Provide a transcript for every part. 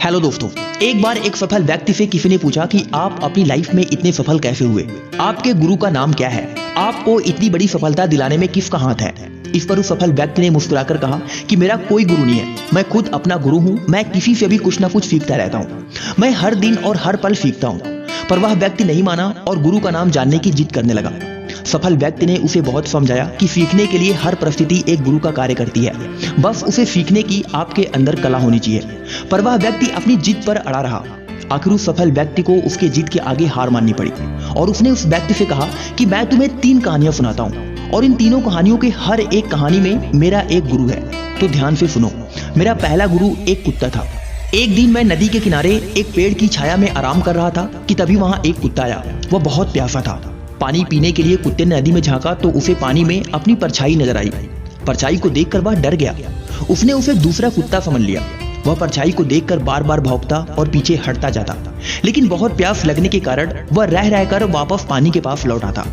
Hello दोस्तों, एक बार एक सफल व्यक्ति से किसी ने पूछा कि आप अपनी लाइफ में इतने सफल कैसे हुए, आपके गुरु का नाम क्या है, आपको इतनी बड़ी सफलता दिलाने में किसका हाथ है। इस पर उस सफल व्यक्ति ने मुस्कुराकर कहा कि मेरा कोई गुरु नहीं है, मैं खुद अपना गुरु हूं। मैं किसी से भी कुछ ना कुछ सीखता रहता हूं, मैं हर दिन और हर पल सीखता हूं। पर वह व्यक्ति नहीं माना और गुरु का नाम जानने की जिद करने लगा। सफल व्यक्ति ने उसे बहुत समझाया कि सीखने के लिए हर परिस्थिति एक गुरु का कार्य करती है, बस उसे सीखने की आपके अंदर कला होनी चाहिए। पर वह व्यक्ति अपनी जिद पर अड़ा रहा। आखिर उस सफल व्यक्ति को उसके जिद के आगे हार माननी पड़ी और उसने उस व्यक्ति से कहा कि मैं तुम्हें 3 कहानियां सुनाता हूं और इन तीनों कहानियों के हर एक कहानी में मेरा एक गुरु है, तो ध्यान से सुनो। मेरा पहला गुरु एक कुत्ता था। एक दिन मैं नदी के किनारे एक पेड़ की छाया में आराम कर रहा था कि तभी वहां एक कुत्ता आया। वह बहुत प्यासा था। पानी पीने के लिए कुत्ते ने नदी में झांका तो उसे पानी में अपनी परछाई नजर आई। परछाई को देखकर वह डर गया। उसने उसे दूसरा कुत्ता समझ लिया। वह परछाई को देखकर बार बार भौंकता और पीछे हटता जाता, लेकिन बहुत प्यास लगने के कारण वह रह रहकर वापस पानी के पास लौट आता।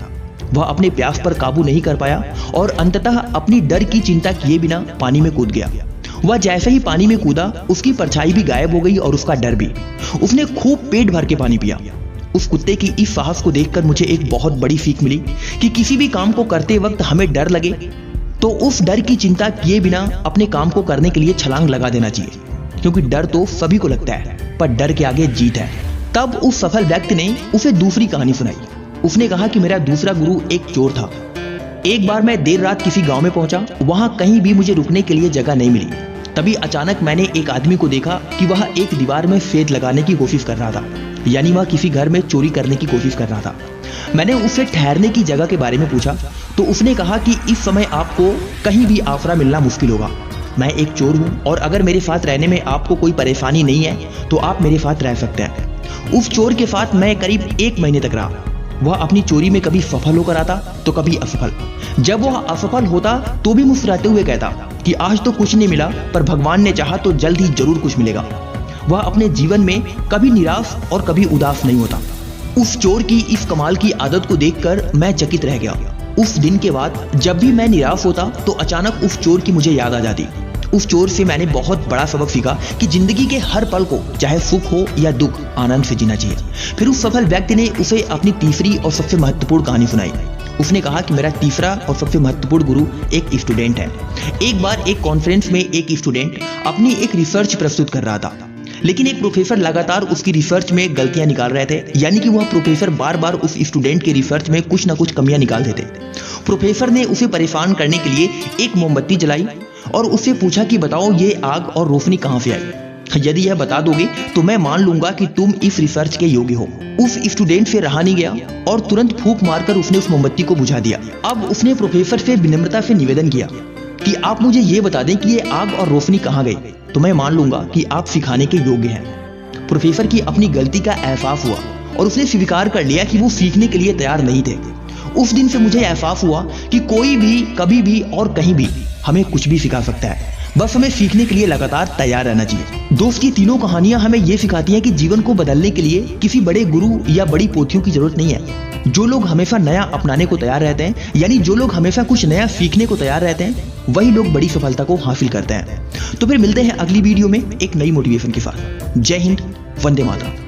वह अपने प्यास पर काबू नहीं कर पाया और अंततः अपनी डर की चिंता किए बिना पानी में कूद गया। वह जैसे ही पानी में कूदा, उसकी परछाई भी गायब हो गई और उसका डर भी। उसने खूब पेट भर के पानी पिया। उस कुत्ते की इस साहस को देखकर मुझे एक बहुत बड़ी सीख मिली कि किसी भी काम को करते वक्त हमें डर लगे तो उस डर की चिंता किए बिना अपने काम को करने के लिए छलांग लगा देना चाहिए, क्योंकि डर तो सभी को लगता है, पर डर के आगे जीत है। तब उस सफल व्यक्ति ने उसे दूसरी कहानी सुनाई। उसने कहा कि मेरा दूसरा गुरु एक चोर था। एक बार मैं देर रात किसी गांव में पहुंचा। वहां कहीं भी मुझे रुकने के लिए जगह नहीं मिली। तभी अचानक मैंने एक आदमी को देखा कि वह एक दीवार में छेद लगाने की कोशिश कर रहा था, यानी वह किसी घर में चोरी करने की कोशिश कर रहा था। मैंने उससे ठहरने की जगह के बारे में पूछा तो उसने कहा कि इस समय आपको कहीं भी आसरा मिलना मुश्किल होगा। मैं एक चोर हूं और अगर मेरे साथ रहने में आपको कोई परेशानी नहीं है तो आप मेरे साथ रह सकते हैं। उस चोर के साथ मैं करीब 1 महीने तक रहा। वह अपनी चोरी में कभी सफल होकर आता तो कभी असफल। जब वह असफल होता तो भी मुस्कुराते हुए कहता कि आज तो कुछ नहीं मिला, पर भगवान ने चाहा तो जल्द ही जरूर कुछ मिलेगा। वह अपने जीवन में कभी निराश और कभी उदास नहीं होता। उस चोर की इस कमाल की आदत को देखकर मैं चकित रह गया। उस दिन के बाद जब भी मैं निराश होता तो अचानक उस चोर की मुझे याद आ जाती। उस चोर से मैंने बहुत बड़ा सबक सीखा कि जिंदगी के हर पल को, चाहे सुख हो या दुख, आनंद से जीना चाहिए। फिर उस सफल व्यक्ति ने उसे अपनी तीसरी और सबसे महत्वपूर्ण कहानी सुनाई। उसने कहा कि मेरा तीसरा और सबसे महत्वपूर्ण गुरु एक स्टूडेंट है। एक बार एक कॉन्फ्रेंस में एक स्टूडेंट अपनी एक रिसर्च प्रस्तुत कर रहा था, लेकिन एक प्रोफेसर लगातार उसकी रिसर्च में गलतियां निकाल रहे थे, यानी कि वह प्रोफेसर बार बार उस स्टूडेंट के रिसर्च में कुछ ना कुछ कमियां निकालते थे। प्रोफेसर ने उसे परेशान करने के लिए एक मोमबत्ती जलाई और उससे पूछा कि बताओ ये आग और रोशनी कहां से आई। यदि यह बता दोगे तो मैं मान लूंगा कि तुम इस रिसर्च के योग्य हो। उस स्टूडेंट से रहा नहीं गया और तुरंत फूंक मारकर उसने उस मोमबत्ती को बुझा दिया। अब उसने प्रोफेसर से विनम्रता से निवेदन किया कि आप मुझे ये बता दें कि ये आग और रोशनी कहां गई, तो मैं मान लूंगा कि आप सिखाने के योग्य हैं। प्रोफेसर की अपनी गलती का एहसास हुआ और उसने स्वीकार कर लिया कि वो सीखने के लिए तैयार नहीं थे। उस दिन से मुझे एहसास हुआ कि कोई भी कभी भी और कहीं भी हमें कुछ भी सिखा सकता है, बस हमें सीखने के लिए लगातार तैयार रहना चाहिए। दोस्त की तीनों कहानियां हमें यह सिखाती हैं कि जीवन को बदलने के लिए किसी बड़े गुरु या बड़ी पोथियों की जरूरत नहीं है। जो लोग हमेशा नया अपनाने को तैयार रहते हैं, यानी जो लोग हमेशा कुछ नया सीखने को तैयार रहते हैं, वही लोग बड़ी सफलता को हासिल करते हैं। तो फिर मिलते हैं अगली वीडियो में एक नई मोटिवेशन के साथ। जय हिंद, वंदे मातरम।